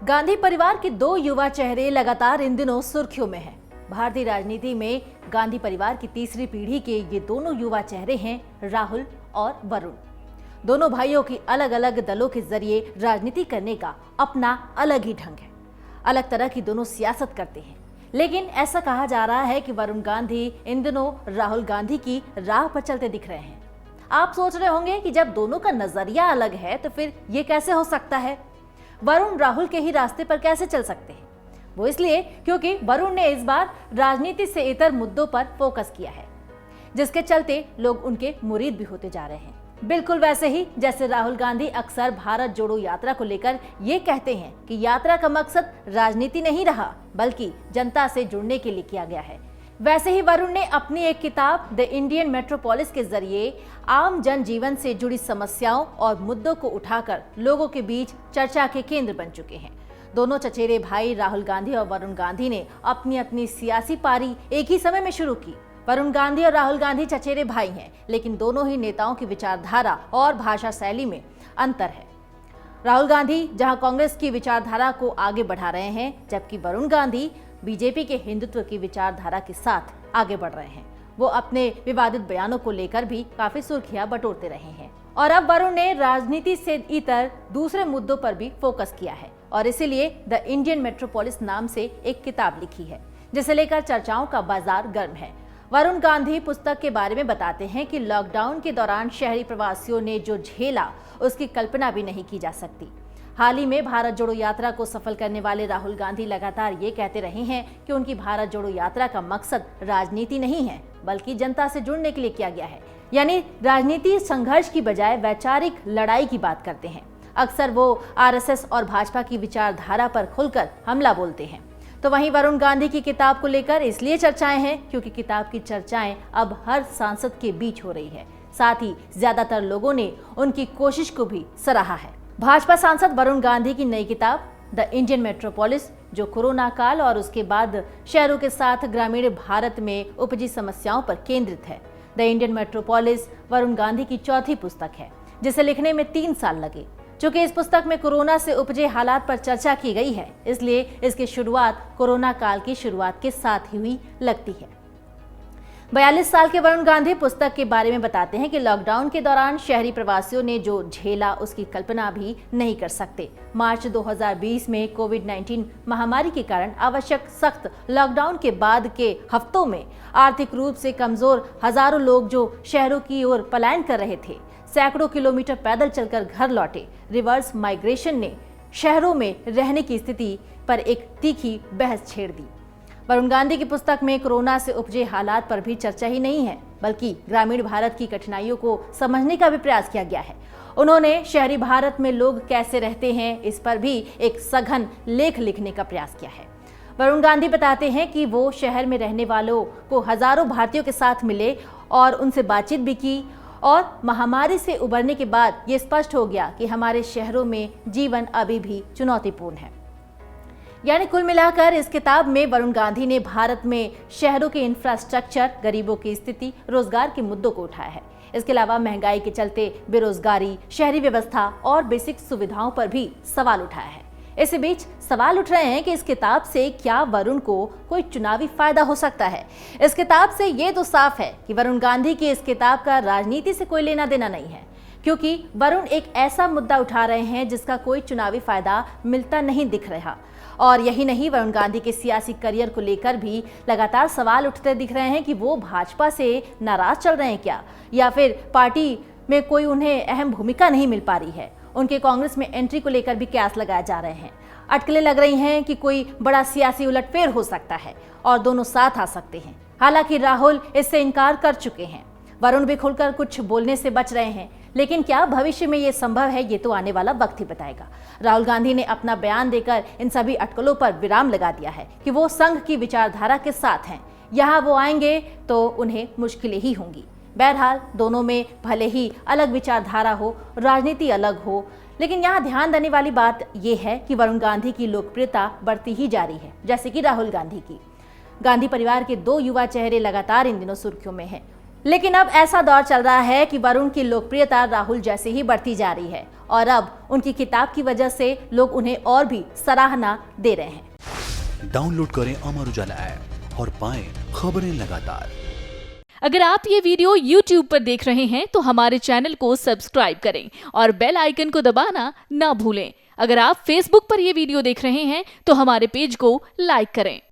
गांधी परिवार के दो युवा चेहरे लगातार इन दिनों सुर्खियों में हैं। भारतीय राजनीति में गांधी परिवार की तीसरी पीढ़ी के ये दोनों युवा चेहरे हैं राहुल और वरुण। दोनों भाइयों की अलग अलग दलों के जरिए राजनीति करने का अपना अलग ही ढंग है। अलग तरह की दोनों सियासत करते हैं, लेकिन ऐसा कहा जा रहा है कि वरुण गांधी इन दिनों राहुल गांधी की राह पर चलते दिख रहे हैं। आप सोच रहे होंगे कि जब दोनों का नजरिया अलग है तो फिर ये कैसे हो सकता है? वरुण राहुल के ही रास्ते पर कैसे चल सकते हैं? वो इसलिए क्योंकि वरुण ने इस बार राजनीति से इतर मुद्दों पर फोकस किया है, जिसके चलते लोग उनके मुरीद भी होते जा रहे हैं। बिल्कुल वैसे ही जैसे राहुल गांधी अक्सर भारत जोड़ो यात्रा को लेकर ये कहते हैं कि यात्रा का मकसद राजनीति नहीं रहा, बल्कि जनता से जुड़ने के लिए किया गया है। वैसे ही वरुण ने अपनी एक किताब द इंडियन मेट्रोपोलिस के जरिए आम जन जीवन से जुड़ी समस्याओं और मुद्दों को उठाकर लोगों के बीच चर्चा के केंद्र बन चुके हैं। दोनों चचेरे भाई राहुल गांधी और वरुण गांधी ने अपनी अपनी सियासी पारी एक ही समय में शुरू की। वरुण गांधी और राहुल गांधी चचेरे भाई हैं, लेकिन दोनों ही नेताओं की विचारधारा और भाषा शैली में अंतर है। राहुल गांधी जहां कांग्रेस की विचारधारा को आगे बढ़ा रहे हैं, जबकि वरुण गांधी बीजेपी के हिंदुत्व की विचारधारा के साथ आगे बढ़ रहे हैं। वो अपने विवादित बयानों को लेकर भी काफी सुर्खियां बटोरते रहे हैं। और अब वरुण ने राजनीति से इतर दूसरे मुद्दों पर भी फोकस किया है और इसीलिए द इंडियन मेट्रोपोलिस नाम से एक किताब लिखी है, जिसे लेकर चर्चाओं का बाजार गर्म है। वरुण गांधी पुस्तक के बारे में बताते हैं कि लॉकडाउन के दौरान शहरी प्रवासियों ने जो झेला, उसकी कल्पना भी नहीं की जा सकती। हाल ही में भारत जोड़ो यात्रा को सफल करने वाले राहुल गांधी लगातार ये कहते रहे हैं कि उनकी भारत जोड़ो यात्रा का मकसद राजनीति नहीं है, बल्कि जनता से जुड़ने के लिए किया गया है। यानी राजनीति संघर्ष की बजाय वैचारिक लड़ाई की बात करते हैं। अक्सर वो आरएसएस और भाजपा की विचारधारा पर खुलकर हमला बोलते हैं। तो वहीं वरुण गांधी की किताब को लेकर इसलिए चर्चाएं हैं क्योंकि किताब की चर्चाएं अब हर सांसद के बीच हो रही है। साथ ही ज्यादातर लोगों ने उनकी कोशिश को भी सराहा है। भाजपा सांसद वरुण गांधी की नई किताब द इंडियन मेट्रोपोलिस, जो कोरोना काल और उसके बाद शहरों के साथ ग्रामीण भारत में उपजी समस्याओं पर केंद्रित है। The Indian metropolis Varun Gandhi की चौथी पुस्तक है, जिसे लिखने में 3 साल लगे। चूंकि इस पुस्तक में कोरोना से उपजे हालात पर चर्चा की गई है, इसलिए इसकी शुरुआत कोरोना काल की शुरुआत के साथ ही हुई लगती है। 42 साल के वरुण गांधी पुस्तक के बारे में बताते हैं कि लॉकडाउन के दौरान शहरी प्रवासियों ने जो झेला, उसकी कल्पना भी नहीं कर सकते। मार्च 2020 में कोविड-19 महामारी के कारण आवश्यक सख्त लॉकडाउन के बाद के हफ्तों में आर्थिक रूप से कमजोर हजारों लोग जो शहरों की ओर पलायन कर रहे थे, सैकड़ों किलोमीटर पैदल चलकर घर लौटे। रिवर्स माइग्रेशन ने शहरों में रहने की स्थिति पर एक तीखी बहस छेड़ दी। वरुण गांधी की पुस्तक में कोरोना से उपजे हालात पर भी चर्चा ही नहीं है, बल्कि ग्रामीण भारत की कठिनाइयों को समझने का भी प्रयास किया गया है। उन्होंने शहरी भारत में लोग कैसे रहते हैं, इस पर भी एक सघन लेख लिखने का प्रयास किया है। वरुण गांधी बताते हैं कि वो शहर में रहने वालों को हजारों भारतीयों के साथ मिले और उनसे बातचीत भी की, और महामारी से उबरने के बाद ये स्पष्ट हो गया कि हमारे शहरों में जीवन अभी भी चुनौतीपूर्ण है। यानी कुल मिलाकर इस किताब में वरुण गांधी ने भारत में शहरों के इंफ्रास्ट्रक्चर, गरीबों की स्थिति, रोजगार के मुद्दों को उठाया है। इसके अलावा महंगाई के चलते बेरोजगारी, शहरी व्यवस्था और बेसिक सुविधाओं पर भी सवाल उठाया है। इसी बीच सवाल उठ रहे हैं कि इस किताब से क्या वरुण को कोई चुनावी फायदा हो सकता है? इस किताब से ये तो साफ है कि वरुण गांधी की इस किताब का राजनीति से कोई लेना देना नहीं है, क्योंकि वरुण एक ऐसा मुद्दा उठा रहे हैं जिसका कोई चुनावी फायदा मिलता नहीं दिख रहा। और यही नहीं, वरुण गांधी के सियासी करियर को लेकर भी लगातार सवाल उठते दिख रहे हैं कि वो भाजपा से नाराज चल रहे हैं क्या, या फिर पार्टी में कोई उन्हें अहम भूमिका नहीं मिल पा रही है। उनके कांग्रेस में एंट्री को लेकर भी कयास लगाए जा रहे हैं। अटकलें लग रही हैं कि कोई बड़ा सियासी उलटफेर हो सकता है और दोनों साथ आ सकते हैं। हालांकि राहुल इससे इनकार कर चुके हैं। वरुण भी खुलकर कुछ बोलने से बच रहे हैं, लेकिन क्या भविष्य में ये संभव है, ये तो आने वाला वक्त ही बताएगा। राहुल गांधी ने अपना बयान देकर इन सभी अटकलों पर विराम लगा दिया है कि वो संघ की विचारधारा के साथ हैं। यहाँ वो आएंगे तो उन्हें मुश्किलें ही होंगी। बहरहाल दोनों में भले ही अलग विचारधारा हो, राजनीति अलग हो, लेकिन यहाँ ध्यान देने वाली बात यह है कि वरुण गांधी की लोकप्रियता बढ़ती ही जा रही है, जैसे कि राहुल गांधी की। गांधी परिवार के 2 युवा चेहरे लगातार इन दिनों सुर्खियों में हैं। लेकिन अब ऐसा दौर चल रहा है कि वरुण की लोकप्रियता राहुल जैसे ही बढ़ती जा रही है और अब उनकी किताब की वजह से लोग उन्हें और भी सराहना दे रहे हैं। डाउनलोड करें अमर उजाला ऐप और पाएं खबरें लगातार। अगर आप ये वीडियो YouTube पर देख रहे हैं तो हमारे चैनल को सब्सक्राइब करें और बेल आइकन को दबाना ना भूलें। अगर आप Facebook पर ये वीडियो देख रहे हैं तो हमारे पेज को लाइक करें।